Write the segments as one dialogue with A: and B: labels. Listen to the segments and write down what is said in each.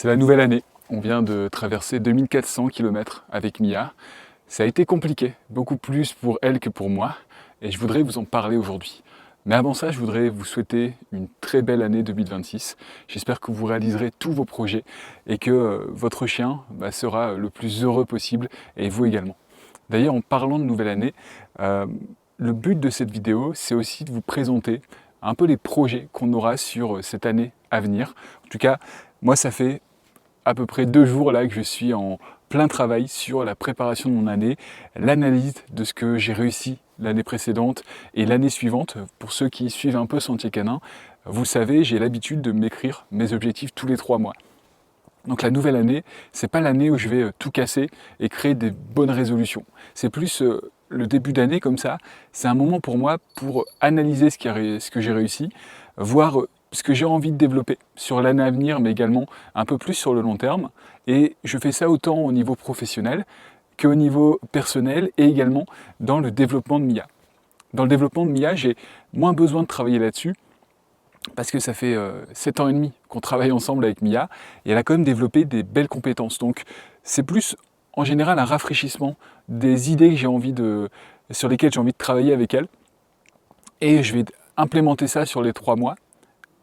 A: C'est la nouvelle année. On vient de traverser 2400 km avec Mia. Ça a été compliqué, beaucoup plus pour elle que pour moi, et je voudrais vous en parler aujourd'hui. Mais avant ça, je voudrais vous souhaiter une très belle année 2026. J'espère que vous réaliserez tous vos projets et que votre chien sera le plus heureux possible, et vous également. D'ailleurs, en parlant de nouvelle année, euh, le but de cette vidéo, c'est aussi de vous présenter un peu les projets qu'on aura sur cette année à venir. En tout cas, moi, ça fait à peu près 2 jours là que je suis en plein travail sur la préparation de mon année, l'analyse de ce que j'ai réussi l'année précédente et l'année suivante. Pour ceux qui suivent un peu Sentier Canin, vous savez, j'ai l'habitude de m'écrire mes objectifs tous les 3 mois. Donc la nouvelle année, c'est pas l'année où je vais tout casser et créer des bonnes résolutions. C'est plus le début d'année comme ça. C'est un moment pour moi pour analyser ce que j'ai réussi, voir ce que j'ai envie de développer sur l'année à venir, mais également un peu plus sur le long terme. Et je fais ça autant au niveau professionnel qu'au niveau personnel et également dans le développement de Mia. Dans le développement de Mia, j'ai moins besoin de travailler là-dessus parce que ça fait 7 ans et demi qu'on travaille ensemble avec Mia, et elle a quand même développé des belles compétences. Donc c'est plus en général un rafraîchissement des idées que sur lesquelles j'ai envie de travailler avec elle, et je vais implémenter ça sur les 3 mois,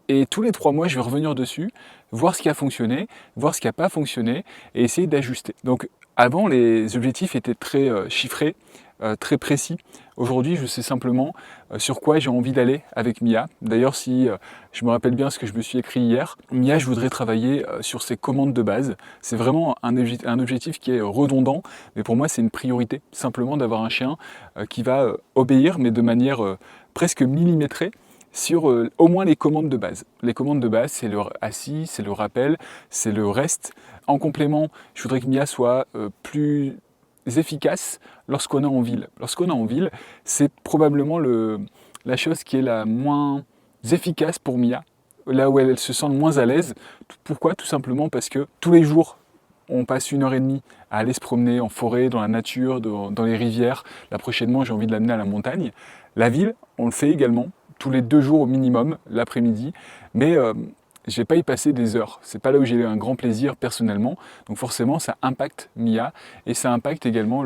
A: et tous les 3 mois je vais revenir dessus, voir ce qui a fonctionné, voir ce qui n'a pas fonctionné, et essayer d'ajuster. Donc avant, les objectifs étaient très chiffrés, très précis. Aujourd'hui, je sais simplement sur quoi j'ai envie d'aller avec Mia. D'ailleurs, si je me rappelle bien ce que je me suis écrit hier, Mia, je voudrais travailler sur ses commandes de base. C'est vraiment un objectif qui est redondant, mais pour moi, c'est une priorité. Simplement d'avoir un chien qui va obéir, mais de manière presque millimétrée, sur au moins les commandes de base. Les commandes de base, c'est le assis, c'est le rappel, c'est le reste. En complément, je voudrais que Mia soit plus efficace lorsqu'on est en ville. Lorsqu'on est en ville, c'est probablement la chose qui est la moins efficace pour Mia, là où elle se sent le moins à l'aise. Pourquoi? Tout simplement parce que tous les jours, on passe 1 heure et demie à aller se promener en forêt, dans la nature, dans les rivières. Là, prochainement, j'ai envie de l'amener à la montagne. La ville, on le fait également, tous les 2 jours au minimum, l'après-midi. Mais je vais pas y passer des heures. C'est pas là où j'ai un grand plaisir personnellement. Donc forcément, ça impacte Mia, et ça impacte également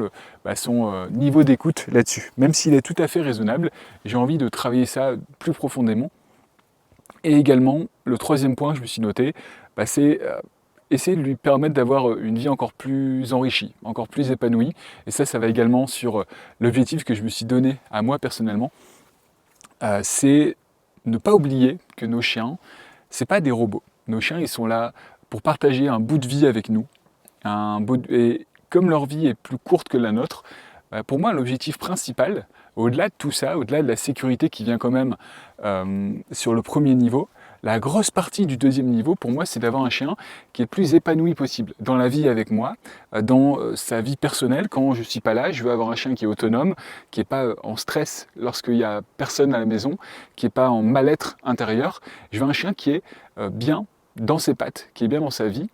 A: son niveau d'écoute là-dessus. Même s'il est tout à fait raisonnable, j'ai envie de travailler ça plus profondément. Et également, le troisième point que je me suis noté, c'est essayer de lui permettre d'avoir une vie encore plus enrichie, encore plus épanouie. Et ça va également sur l'objectif que je me suis donné à moi personnellement. C'est ne pas oublier que nos chiens, c'est pas des robots. Nos chiens, ils sont là pour partager un bout de vie avec nous. Et comme leur vie est plus courte que la nôtre, pour moi, l'objectif principal, au-delà de tout ça, au-delà de la sécurité qui vient quand même sur le premier niveau, la grosse partie du deuxième niveau, pour moi, c'est d'avoir un chien qui est le plus épanoui possible dans la vie avec moi, dans sa vie personnelle. Quand je ne suis pas là, je veux avoir un chien qui est autonome, qui n'est pas en stress lorsqu'il n'y a personne à la maison, qui n'est pas en mal-être intérieur. Je veux un chien qui est bien dans ses pattes, qui est bien dans sa vie.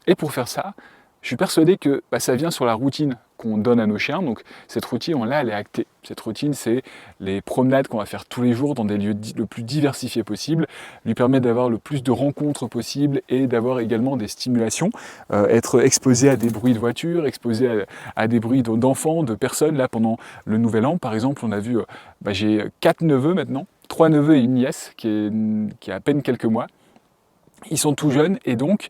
A: Et pour faire ça, je suis persuadé que ça vient sur la routine qu'on donne à nos chiens. Donc cette routine, elle est actée. Cette routine, c'est les promenades qu'on va faire tous les jours dans des lieux le plus diversifiés possible, lui permettre d'avoir le plus de rencontres possible et d'avoir également des stimulations, être exposé à des bruits de voiture, exposé à des bruits d'enfants, de personnes. Là, pendant le Nouvel An, par exemple, on a vu, j'ai 4 neveux maintenant, 3 neveux et une nièce qui a à peine quelques mois. Ils sont tout jeunes, et donc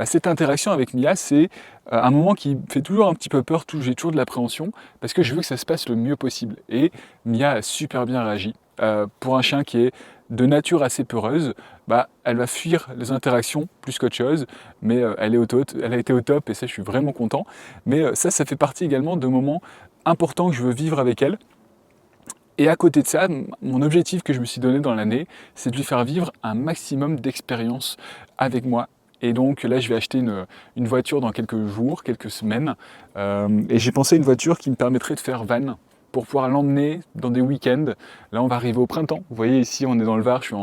A: cette interaction avec Mia, c'est un moment qui me fait toujours un petit peu peur, j'ai toujours de l'appréhension, parce que je veux que ça se passe le mieux possible. Et Mia a super bien réagi. Pour un chien qui est de nature assez peureuse, elle va fuir les interactions plus qu'autre chose, mais elle a été au top, et ça, je suis vraiment content. Mais ça fait partie également de moments importants que je veux vivre avec elle. Et à côté de ça, mon objectif que je me suis donné dans l'année, c'est de lui faire vivre un maximum d'expériences avec moi. Et donc là, je vais acheter une voiture dans quelques jours, quelques semaines. Et j'ai pensé à une voiture qui me permettrait de faire van pour pouvoir l'emmener dans des week-ends. Là, on va arriver au printemps. Vous voyez ici, on est dans le Var, je suis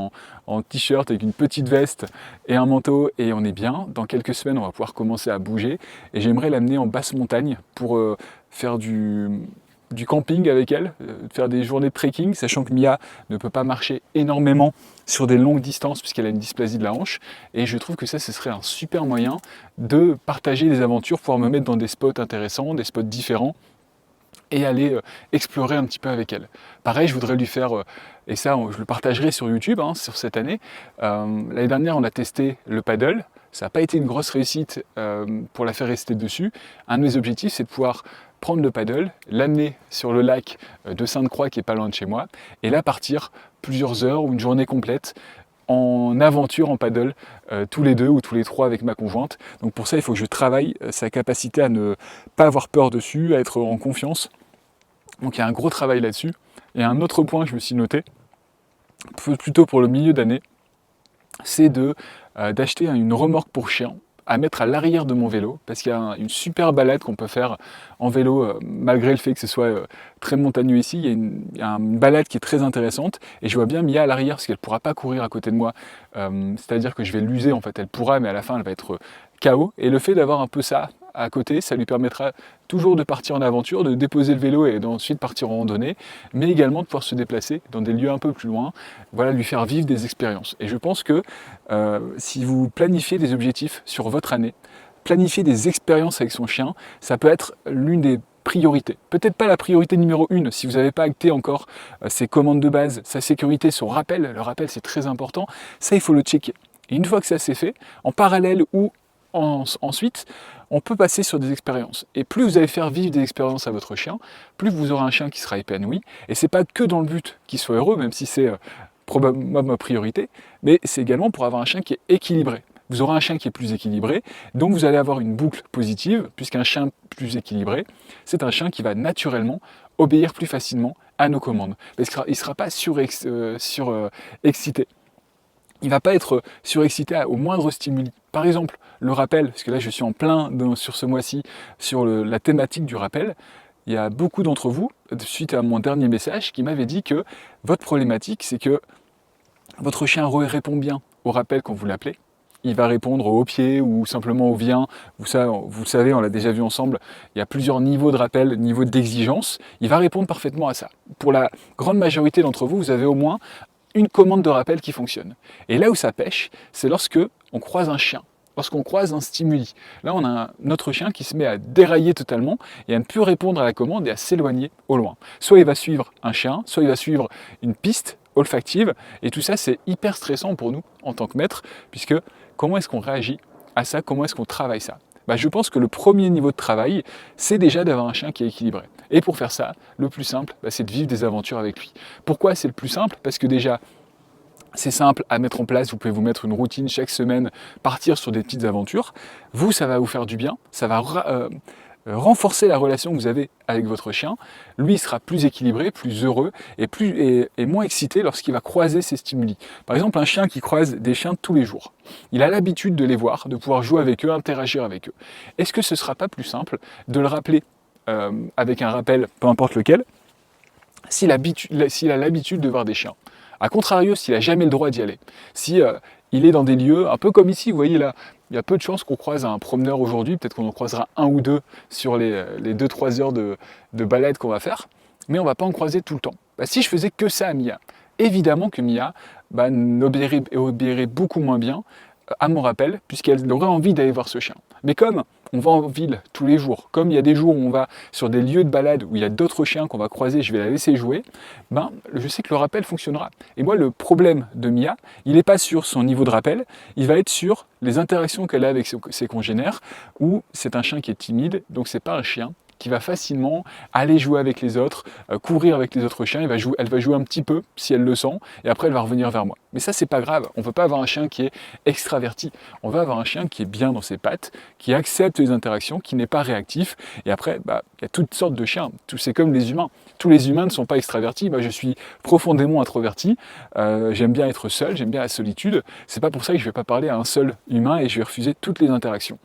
A: en t-shirt avec une petite veste et un manteau, et on est bien. Dans quelques semaines, on va pouvoir commencer à bouger. Et j'aimerais l'amener en basse montagne pour faire du camping avec elle, de faire des journées de trekking, sachant que Mia ne peut pas marcher énormément sur des longues distances puisqu'elle a une dysplasie de la hanche. Et je trouve que ça, ce serait un super moyen de partager des aventures, pouvoir me mettre dans des spots intéressants, des spots différents, et aller explorer un petit peu avec elle. Pareil, je voudrais lui faire, et ça je le partagerai sur YouTube sur cette année. L'année dernière, on a testé le paddle. Ça n'a pas été une grosse réussite pour la faire rester dessus. Un de mes objectifs, c'est de pouvoir prendre le paddle, l'amener sur le lac de Sainte-Croix qui est pas loin de chez moi, et là partir plusieurs heures ou une journée complète en aventure en paddle, tous les deux ou tous les trois avec ma conjointe. Donc pour ça, il faut que je travaille sa capacité à ne pas avoir peur dessus, à être en confiance. Donc il y a un gros travail là-dessus. Et un autre point que je me suis noté, plutôt pour le milieu d'année, c'est d'acheter une remorque pour chien à mettre à l'arrière de mon vélo, parce qu'il y a une super balade qu'on peut faire en vélo, malgré le fait que ce soit très montagneux ici. Il y a une balade qui est très intéressante, et je vois bien Mia à l'arrière, parce qu'elle ne pourra pas courir à côté de moi, c'est-à-dire que je vais l'user, en fait, elle pourra, mais à la fin elle va être KO, et le fait d'avoir un peu ça à côté, ça lui permettra toujours de partir en aventure, de déposer le vélo et d'ensuite partir en randonnée, mais également de pouvoir se déplacer dans des lieux un peu plus loin, voilà, lui faire vivre des expériences. Et je pense que si vous planifiez des objectifs sur votre année, planifier des expériences avec son chien, ça peut être l'une des priorités. Peut-être pas la priorité numéro 1 si vous n'avez pas acté encore ses commandes de base, sa sécurité, son rappel. Le rappel, c'est très important. Ça, il faut le checker. Et une fois que ça c'est fait, en parallèle ou ensuite, on peut passer sur des expériences. Et plus vous allez faire vivre des expériences à votre chien, plus vous aurez un chien qui sera épanoui. Et c'est pas que dans le but qu'il soit heureux, même si c'est probablement ma priorité, mais c'est également pour avoir un chien qui est équilibré. Vous aurez un chien qui est plus équilibré, donc vous allez avoir une boucle positive, puisqu'un chien plus équilibré, c'est un chien qui va naturellement obéir plus facilement à nos commandes. Parce qu'il ne sera pas surexcité. Il ne va pas être surexcité au moindre stimuli. Par exemple, le rappel, parce que là je suis en plein sur ce mois-ci sur la thématique du rappel, il y a beaucoup d'entre vous, suite à mon dernier message, qui m'avaient dit que votre problématique, c'est que votre chien répond bien au rappel quand vous l'appelez. Il va répondre au pied ou simplement au vient. Vous savez, on l'a déjà vu ensemble, il y a plusieurs niveaux de rappel, niveaux d'exigence. Il va répondre parfaitement à ça. Pour la grande majorité d'entre vous, vous avez au moins une commande de rappel qui fonctionne. Et là où ça pêche, c'est lorsque on croise un chien, lorsqu'on croise un stimuli. Là, on a notre chien qui se met à dérailler totalement et à ne plus répondre à la commande et à s'éloigner au loin. Soit il va suivre un chien, soit il va suivre une piste olfactive, et tout ça, c'est hyper stressant pour nous en tant que maître, puisque comment est-ce qu'on réagit à ça, comment est-ce qu'on travaille ça? Je pense que le premier niveau de travail, c'est déjà d'avoir un chien qui est équilibré. Et pour faire ça, le plus simple, c'est de vivre des aventures avec lui. Pourquoi c'est le plus simple? Parce que déjà, c'est simple à mettre en place, vous pouvez vous mettre une routine chaque semaine, partir sur des petites aventures. Vous, ça va vous faire du bien, ça va renforcer la relation que vous avez avec votre chien. Lui, il sera plus équilibré, plus heureux et moins excité lorsqu'il va croiser ses stimuli. Par exemple, un chien qui croise des chiens tous les jours. Il a l'habitude de les voir, de pouvoir jouer avec eux, interagir avec eux. Est-ce que ce ne sera pas plus simple de le rappeler avec un rappel, peu importe lequel, s'il a l'habitude de voir des chiens? A contrario, s'il n'a jamais le droit d'y aller, si il est dans des lieux, un peu comme ici, vous voyez là, il y a peu de chances qu'on croise un promeneur aujourd'hui, peut-être qu'on en croisera un ou deux sur les 2-3 heures de balade qu'on va faire, mais on ne va pas en croiser tout le temps. Si je faisais que ça à Mia, évidemment que Mia obéirait beaucoup moins bien à mon rappel, puisqu'elle aurait envie d'aller voir ce chien. Mais comme on va en ville tous les jours, comme il y a des jours où on va sur des lieux de balade où il y a d'autres chiens qu'on va croiser, je vais la laisser jouer, je sais que le rappel fonctionnera. Et moi, le problème de Mia, il n'est pas sur son niveau de rappel, il va être sur les interactions qu'elle a avec ses congénères, où c'est un chien qui est timide, donc c'est pas un chien qui va facilement aller jouer avec les autres, courir avec les autres chiens, elle va jouer un petit peu si elle le sent, et après elle va revenir vers moi. Mais ça, c'est pas grave, on ne veut pas avoir un chien qui est extraverti, on veut avoir un chien qui est bien dans ses pattes, qui accepte les interactions, qui n'est pas réactif, et après, il y a toutes sortes de chiens, c'est comme les humains. Tous les humains ne sont pas extravertis, je suis profondément introverti, j'aime bien être seul, j'aime bien la solitude, c'est pas pour ça que je ne vais pas parler à un seul humain et je vais refuser toutes les interactions.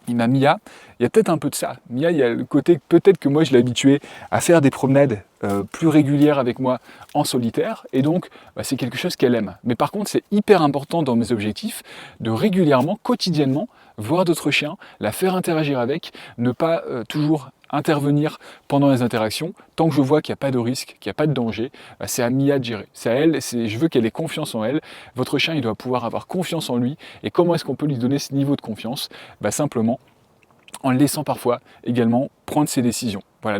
A: Mia, il y a peut-être un peu de ça. Mia, il y a le côté, peut-être que moi je l'ai habitué à faire des promenades plus régulières avec moi en solitaire, et donc c'est quelque chose qu'elle aime. Mais par contre, c'est hyper important dans mes objectifs de régulièrement, quotidiennement, voir d'autres chiens, la faire interagir avec, ne pas toujours intervenir pendant les interactions. Tant que je vois qu'il n'y a pas de risque, qu'il n'y a pas de danger, c'est à Mia de gérer. C'est à elle, je veux qu'elle ait confiance en elle. Votre chien, il doit pouvoir avoir confiance en lui. Et comment est-ce qu'on peut lui donner ce niveau de confiance? Simplement en le laissant parfois également prendre ses décisions. Voilà,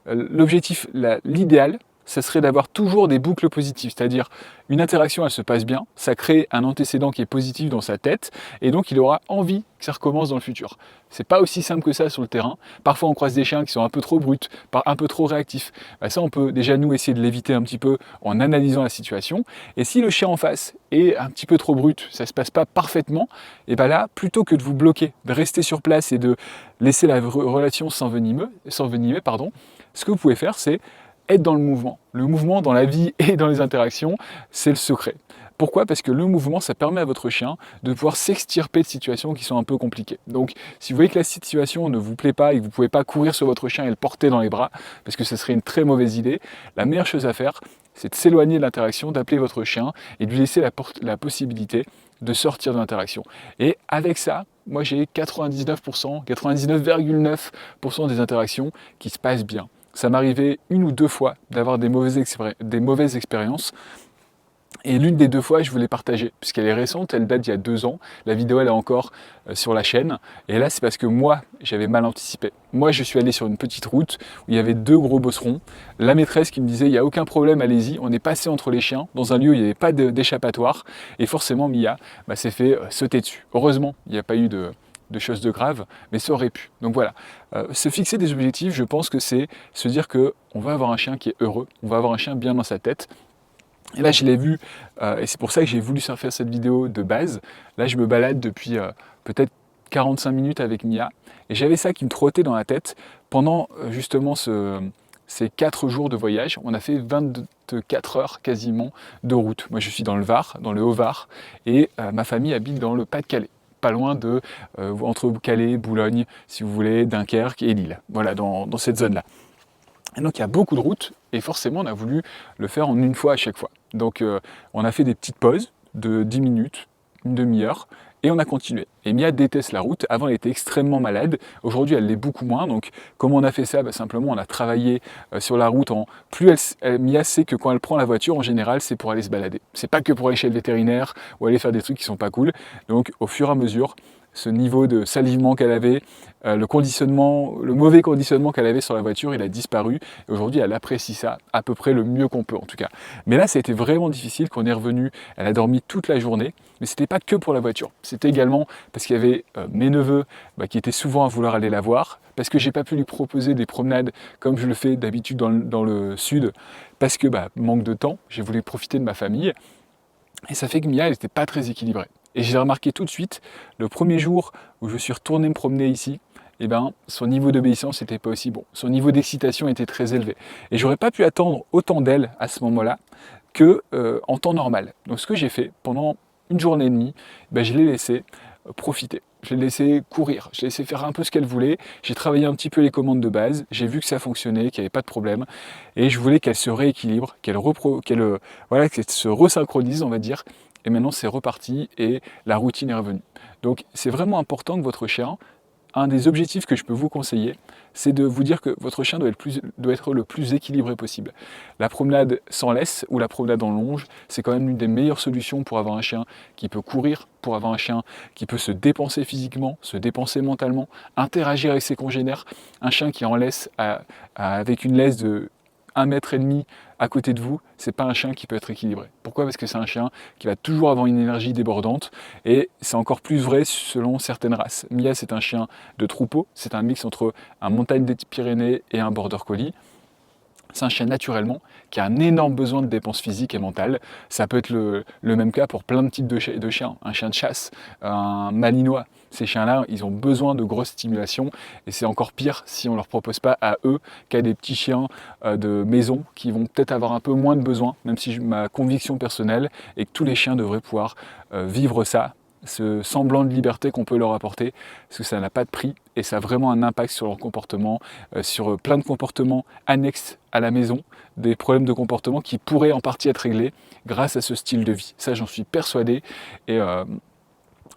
A: l'objectif, l'idéal, ce serait d'avoir toujours des boucles positives, c'est-à-dire une interaction, elle se passe bien, ça crée un antécédent qui est positif dans sa tête, et donc il aura envie que ça recommence dans le futur. C'est pas aussi simple que ça sur le terrain. Parfois on croise des chiens qui sont un peu trop bruts, un peu trop réactifs. Ça on peut déjà nous essayer de l'éviter un petit peu en analysant la situation. Et si le chien en face est un petit peu trop brut, ça se passe pas parfaitement, et là, plutôt que de vous bloquer, de rester sur place et de laisser la relation s'envenimer, ce que vous pouvez faire, c'est être dans le mouvement. Le mouvement dans la vie et dans les interactions, c'est le secret. Pourquoi? Parce que le mouvement, ça permet à votre chien de pouvoir s'extirper de situations qui sont un peu compliquées. Donc, si vous voyez que la situation ne vous plaît pas et que vous ne pouvez pas courir sur votre chien et le porter dans les bras, parce que ce serait une très mauvaise idée, la meilleure chose à faire, c'est de s'éloigner de l'interaction, d'appeler votre chien et de lui laisser la possibilité de sortir de l'interaction. Et avec ça, moi j'ai 99%, 99,9% des interactions qui se passent bien. Ça m'arrivait une ou deux fois d'avoir des mauvaises expériences. Et l'une des deux fois, je voulais partager, puisqu'elle est récente, elle date d'il y a 2 ans. La vidéo, elle est encore sur la chaîne. Et là, c'est parce que moi, j'avais mal anticipé. Moi, je suis allé sur une petite route où il y avait 2 gros bosserons. La maîtresse qui me disait, il n'y a aucun problème, allez-y. On est passé entre les chiens, dans un lieu où il n'y avait pas d'échappatoire. Et forcément, Mia s'est fait sauter dessus. Heureusement, il n'y a pas eu de choses de graves, mais ça aurait pu. Donc voilà, se fixer des objectifs, je pense que c'est se dire qu'on va avoir un chien qui est heureux, on va avoir un chien bien dans sa tête. Et là, je l'ai vu, et c'est pour ça que j'ai voulu faire cette vidéo de base. Là, je me balade depuis peut-être 45 minutes avec Mia, et j'avais ça qui me trottait dans la tête pendant justement ces 4 jours de voyage. On a fait 24 heures quasiment de route. Moi, je suis dans le Var, dans le Haut-Var, et ma famille habite dans le Pas-de-Calais. Pas loin de, entre Calais, Boulogne, si vous voulez, Dunkerque et Lille. Voilà, dans cette zone-là. Et donc il y a beaucoup de routes, et forcément on a voulu le faire en une fois à chaque fois. Donc on a fait des petites pauses de 10 minutes, une demi-heure, et on a continué. Et Mia déteste la route. Avant, elle était extrêmement malade. Aujourd'hui, elle l'est beaucoup moins. Donc, comment on a fait ça? Simplement, on a travaillé sur la route. Mia sait que quand elle prend la voiture, en général, c'est pour aller se balader. C'est pas que pour aller chez le vétérinaire ou aller faire des trucs qui sont pas cool. Donc, au fur et à mesure, ce niveau de salivement qu'elle avait, le mauvais conditionnement qu'elle avait sur la voiture, il a disparu. Et aujourd'hui, elle apprécie ça à peu près le mieux qu'on peut, en tout cas. Mais là, ça a été vraiment difficile quand on est revenu. Elle a dormi toute la journée, mais c'était pas que pour la voiture. C'était également parce qu'il y avait mes neveux qui étaient souvent à vouloir aller la voir, parce que j'ai pas pu lui proposer des promenades comme je le fais d'habitude dans le sud, parce que manque de temps, j'ai voulu profiter de ma famille. Et ça fait que Mia, elle n'était pas très équilibrée. Et j'ai remarqué tout de suite, le premier jour où je suis retourné me promener ici, son niveau d'obéissance n'était pas aussi bon. Son niveau d'excitation était très élevé. Et j'aurais pas pu attendre autant d'elle à ce moment-là que en temps normal. Donc ce que j'ai fait pendant une journée et demie, je l'ai laissé profiter. Je l'ai laissé courir, je l'ai laissé faire un peu ce qu'elle voulait. J'ai travaillé un petit peu les commandes de base, j'ai vu que ça fonctionnait, qu'il n'y avait pas de problème. Et je voulais qu'elle se rééquilibre, qu'elle se resynchronise, on va dire. Et maintenant, c'est reparti et la routine est revenue. Donc, c'est vraiment important que votre chien, un des objectifs que je peux vous conseiller, c'est de vous dire que votre chien doit être le plus équilibré possible. La promenade sans laisse ou la promenade en longe, c'est quand même l'une des meilleures solutions pour avoir un chien qui peut courir, pour avoir un chien qui peut se dépenser physiquement, se dépenser mentalement, interagir avec ses congénères. Un chien qui en laisse avec une laisse de 1,5 m à côté de vous, c'est pas un chien qui peut être équilibré. Pourquoi? Parce que c'est un chien qui va toujours avoir une énergie débordante, et c'est encore plus vrai selon certaines races. Mia, c'est un chien de troupeau, c'est un mix entre un montagne des Pyrénées et un border collie. C'est un chien naturellement qui a un énorme besoin de dépenses physiques et mentales. Ça peut être le même cas pour plein de types de chiens. Un chien de chasse, un malinois. Ces chiens-là, ils ont besoin de grosses stimulations, et c'est encore pire si on ne leur propose pas à eux qu'à des petits chiens de maison qui vont peut-être avoir un peu moins de besoin, même si ma conviction personnelle est que tous les chiens devraient pouvoir vivre ça, ce semblant de liberté qu'on peut leur apporter, parce que ça n'a pas de prix et ça a vraiment un impact sur leur comportement, sur plein de comportements annexes à la maison, des problèmes de comportement qui pourraient en partie être réglés grâce à ce style de vie. Ça, j'en suis persuadé, et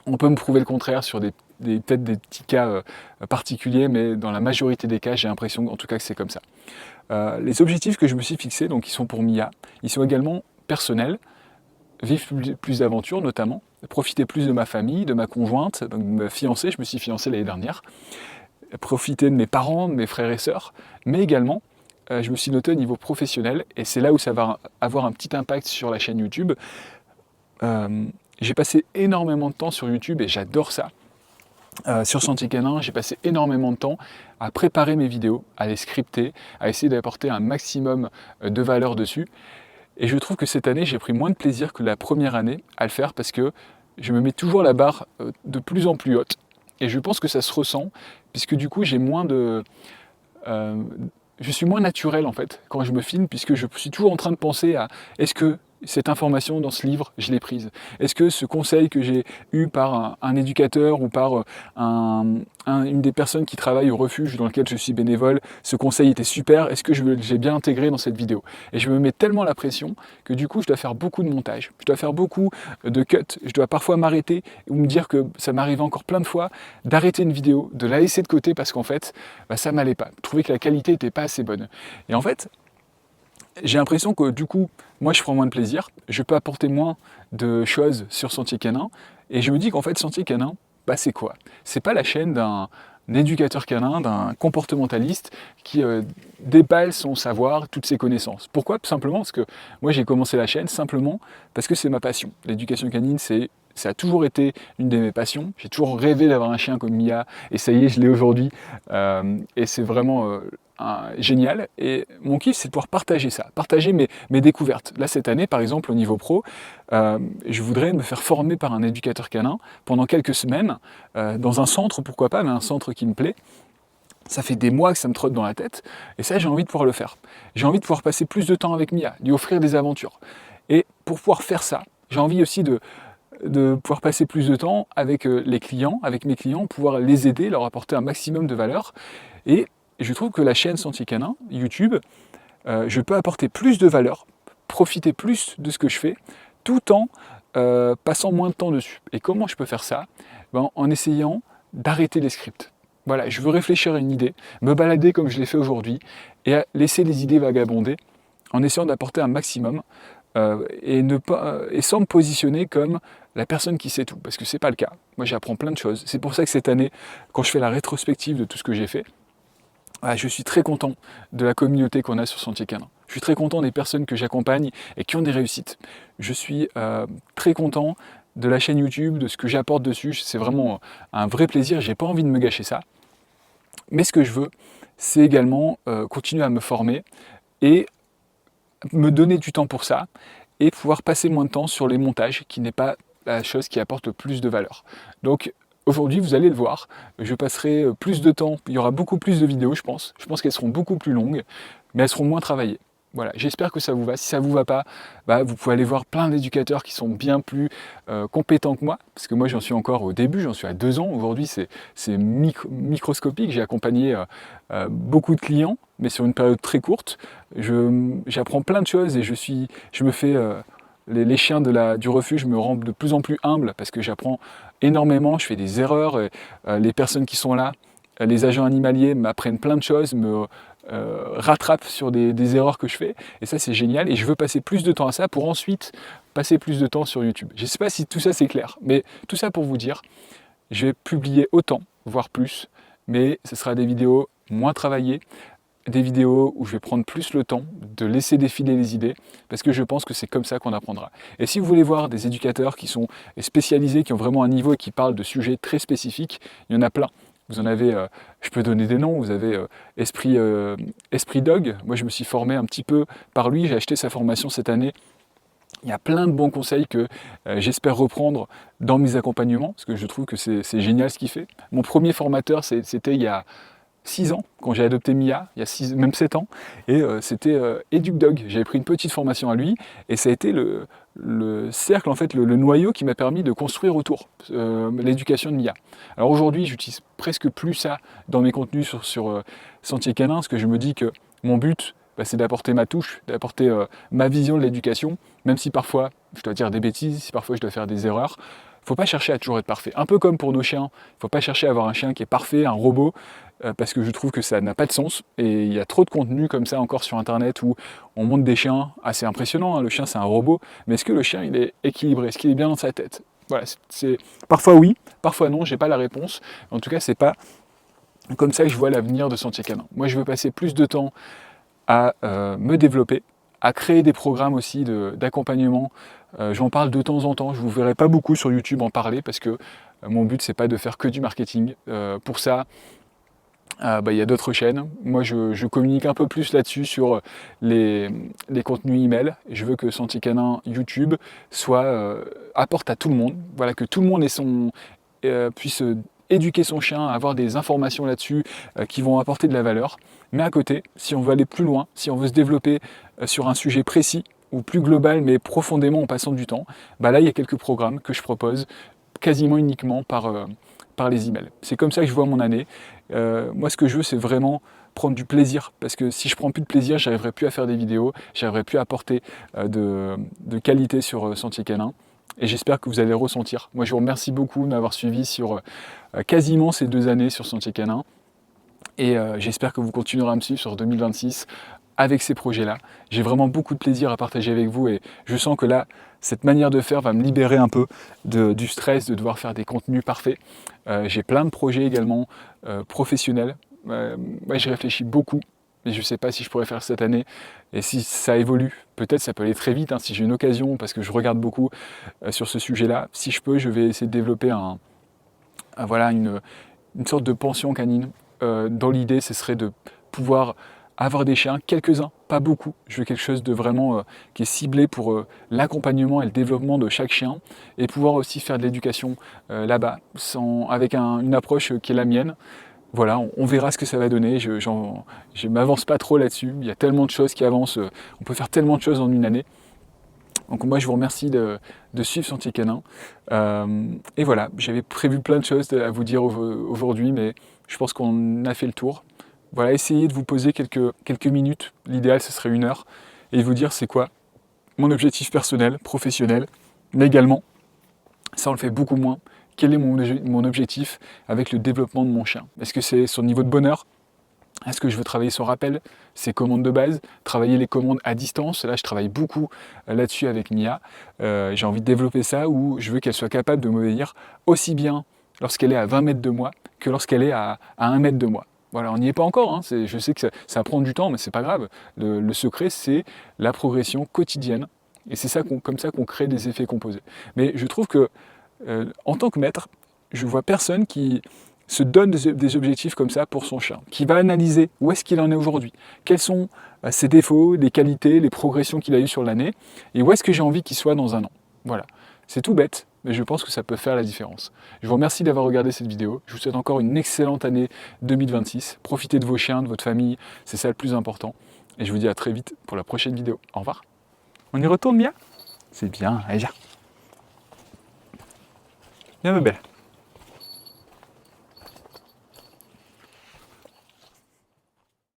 A: on peut me prouver le contraire sur des peut-être des petits cas particuliers, mais dans la majorité des cas, j'ai l'impression en tout cas que c'est comme ça. Les objectifs que je me suis fixés, donc qui sont pour Mia, ils sont également personnels, vivre plus d'aventures notamment, profiter plus de ma famille, de ma conjointe, donc de ma fiancée, je me suis fiancé l'année dernière, profiter de mes parents, de mes frères et sœurs, mais également, je me suis noté au niveau professionnel, et c'est là où ça va avoir un petit impact sur la chaîne YouTube. J'ai passé énormément de temps sur YouTube et j'adore ça. Sur Sentier Canin, j'ai passé énormément de temps à préparer mes vidéos, à les scripter, à essayer d'apporter un maximum de valeur dessus. Et je trouve que cette année, j'ai pris moins de plaisir que la première année à le faire parce que je me mets toujours la barre de plus en plus haute. Et je pense que ça se ressent, puisque du coup, j'ai moins de... je suis moins naturel en fait quand je me filme, puisque je suis toujours en train de penser à est-ce que cette information dans ce livre, je l'ai prise? Est-ce que ce conseil que j'ai eu par un éducateur ou par une des personnes qui travaillent au refuge dans lequel je suis bénévole, ce conseil était super, est-ce que j'ai bien intégré dans cette vidéo? Et je me mets tellement la pression que du coup je dois faire beaucoup de montage, je dois faire beaucoup de cuts, je dois parfois m'arrêter ou me dire que ça m'arrive encore plein de fois d'arrêter une vidéo, de la laisser de côté parce qu'en fait ça m'allait pas, je trouvais que la qualité n'était pas assez bonne. Et en fait, j'ai l'impression que du coup, moi je prends moins de plaisir, je peux apporter moins de choses sur Sentier Canin, et je me dis qu'en fait Sentier Canin, c'est quoi? C'est pas la chaîne d'un éducateur canin, d'un comportementaliste qui déballe son savoir, toutes ses connaissances. Pourquoi? Tout simplement parce que moi j'ai commencé la chaîne simplement parce que c'est ma passion. L'éducation canine, ça a toujours été une de mes passions. J'ai toujours rêvé d'avoir un chien comme Mia, et ça y est, je l'ai aujourd'hui. Et c'est vraiment génial. Et mon kiff, c'est de pouvoir partager ça, partager mes découvertes. Là, cette année, par exemple, au niveau pro, je voudrais me faire former par un éducateur canin pendant quelques semaines, dans un centre, pourquoi pas, mais un centre qui me plaît. Ça fait des mois que ça me trotte dans la tête, et ça, j'ai envie de pouvoir le faire. J'ai envie de pouvoir passer plus de temps avec Mia, lui offrir des aventures. Et pour pouvoir faire ça, j'ai envie aussi de pouvoir passer plus de temps avec les clients, avec mes clients, pouvoir les aider, leur apporter un maximum de valeur. Et je trouve que la chaîne Sentier Canin, YouTube, je peux apporter plus de valeur, profiter plus de ce que je fais, tout en passant moins de temps dessus. Et comment je peux faire ça? En essayant d'arrêter les scripts. Voilà, je veux réfléchir à une idée, me balader comme je l'ai fait aujourd'hui, et laisser les idées vagabonder, en essayant d'apporter un maximum, et sans me positionner comme la personne qui sait tout, parce que c'est pas le cas. Moi j'apprends plein de choses. C'est pour ça que cette année, quand je fais la rétrospective de tout ce que j'ai fait, je suis très content de la communauté qu'on a sur Sentier Canin. Je suis très content des personnes que j'accompagne et qui ont des réussites. Je suis très content de la chaîne YouTube, de ce que j'apporte dessus. C'est vraiment un vrai plaisir, j'ai pas envie de me gâcher ça. Mais ce que je veux, c'est également continuer à me former et me donner du temps pour ça et pouvoir passer moins de temps sur les montages, qui n'est pas la chose qui apporte le plus de valeur. Donc aujourd'hui, vous allez le voir, je passerai plus de temps, il y aura beaucoup plus de vidéos, je pense. Je pense qu'elles seront beaucoup plus longues, mais elles seront moins travaillées. Voilà, j'espère que ça vous va. Si ça ne vous va pas, vous pouvez aller voir plein d'éducateurs qui sont bien plus compétents que moi, parce que moi j'en suis encore au début, j'en suis à 2 ans. Aujourd'hui c'est microscopique, j'ai accompagné beaucoup de clients, mais sur une période très courte. J'apprends plein de choses et je me fais... les chiens du refuge me rendent de plus en plus humble parce que j'apprends énormément, je fais des erreurs, et, les personnes qui sont là, les agents animaliers m'apprennent plein de choses, me rattrapent sur des erreurs que je fais, et ça c'est génial, et je veux passer plus de temps à ça pour ensuite passer plus de temps sur YouTube. Je ne sais pas si tout ça c'est clair, mais tout ça pour vous dire, je vais publier autant, voire plus, mais ce sera des vidéos moins travaillées, des vidéos où je vais prendre plus le temps de laisser défiler les idées, parce que je pense que c'est comme ça qu'on apprendra. Et si vous voulez voir des éducateurs qui sont spécialisés, qui ont vraiment un niveau et qui parlent de sujets très spécifiques, il y en a plein. Vous en avez, je peux donner des noms, vous avez Esprit Dog, moi je me suis formé un petit peu par lui, j'ai acheté sa formation cette année. Il y a plein de bons conseils que j'espère reprendre dans mes accompagnements, parce que je trouve que c'est génial ce qu'il fait. Mon premier formateur, c'était il y a 6 ans, quand j'ai adopté Mia, il y a même 7 ans, et c'était EducDog. J'avais pris une petite formation à lui, et ça a été le cercle, en fait, le noyau qui m'a permis de construire autour l'éducation de Mia. Alors aujourd'hui, j'utilise presque plus ça dans mes contenus sur Sentier Canin, parce que je me dis que mon but, c'est d'apporter ma touche, d'apporter ma vision de l'éducation, même si parfois je dois dire des bêtises, si parfois je dois faire des erreurs. faut pas chercher à toujours être parfait. Un peu comme pour nos chiens, il faut pas chercher à avoir un chien qui est parfait, un robot, parce que je trouve que ça n'a pas de sens. Et il y a trop de contenu comme ça encore sur internet où on montre des chiens assez impressionnants, hein. Le chien c'est un robot, mais est-ce que le chien il est équilibré, est-ce qu'il est bien dans sa tête? Voilà, parfois oui, parfois non, j'ai pas la réponse. En tout cas, c'est pas comme ça que je vois l'avenir de Sentier Canin. Moi, je veux passer plus de temps à me développer, à créer des programmes aussi d'accompagnement. J'en parle de temps en temps, je ne vous verrai pas beaucoup sur YouTube en parler parce que mon but c'est pas de faire que du marketing. Pour ça, il y a d'autres chaînes. Moi je communique un peu plus là-dessus sur les contenus email. Je veux que Sentier Canin YouTube apporte à tout le monde. Voilà, que tout le monde puisse éduquer son chien, avoir des informations là-dessus qui vont apporter de la valeur. Mais à côté, si on veut aller plus loin, si on veut se développer sur un sujet précis ou plus global mais profondément en passant du temps, là il y a quelques programmes que je propose quasiment uniquement par les emails. C'est comme ça que je vois mon année. Moi ce que je veux c'est vraiment prendre du plaisir, parce que si je prends plus de plaisir, j'arriverai plus à faire des vidéos, j'arriverai plus à apporter de qualité sur Sentier Canin. Et j'espère que vous allez le ressentir. Moi, je vous remercie beaucoup de m'avoir suivi sur quasiment ces 2 années sur Sentier Canin. Et j'espère que vous continuerez à me suivre sur 2026 avec ces projets-là. J'ai vraiment beaucoup de plaisir à partager avec vous et je sens que là, cette manière de faire va me libérer un peu du stress de devoir faire des contenus parfaits. J'ai plein de projets également professionnels. Moi, j'y réfléchis beaucoup. Mais je ne sais pas si je pourrais faire cette année. Et si ça évolue, peut-être ça peut aller très vite, hein, si j'ai une occasion, parce que je regarde beaucoup sur ce sujet-là. Si je peux, je vais essayer de développer voilà, une sorte de pension canine. Dans l'idée, ce serait de pouvoir avoir des chiens, quelques-uns, pas beaucoup. Je veux quelque chose de vraiment qui est ciblé pour l'accompagnement et le développement de chaque chien, et pouvoir aussi faire de l'éducation là-bas, avec une approche qui est la mienne. Voilà, on verra ce que ça va donner, je m'avance pas trop là-dessus, il y a tellement de choses qui avancent, on peut faire tellement de choses en une année. Donc moi je vous remercie de suivre Sentier Canin. Et voilà, j'avais prévu plein de choses à vous dire aujourd'hui, mais je pense qu'on a fait le tour. Voilà, essayez de vous poser quelques minutes, l'idéal ce serait 1 heure, et de vous dire c'est quoi mon objectif personnel, professionnel, mais également, ça on le fait beaucoup moins, quel est mon objectif avec le développement de mon chien. Est-ce que c'est son niveau de bonheur? Est-ce que je veux travailler son rappel, ses commandes de base, travailler les commandes à distance? Là, je travaille beaucoup là-dessus avec Mia. J'ai envie de développer ça où je veux qu'elle soit capable de m'obéir aussi bien lorsqu'elle est à 20 mètres de moi que lorsqu'elle est à 1 mètre de moi. Voilà, on n'y est pas encore, hein. Je sais que ça prend du temps, mais c'est pas grave. Le secret, c'est la progression quotidienne. Et c'est comme ça qu'on crée des effets composés. Mais je trouve que, en tant que maître, je vois personne qui se donne des objectifs comme ça pour son chien, qui va analyser où est-ce qu'il en est aujourd'hui, quels sont ses défauts, les qualités, les progressions qu'il a eues sur l'année, et où est-ce que j'ai envie qu'il soit dans 1 an. Voilà, c'est tout bête, mais je pense que ça peut faire la différence. Je vous remercie d'avoir regardé cette vidéo, je vous souhaite encore une excellente année 2026, profitez de vos chiens, de votre famille, c'est ça le plus important, et je vous dis à très vite pour la prochaine vidéo. Au revoir. On y retourne, Mia? C'est bien, allez, viens. Viens, ma belle.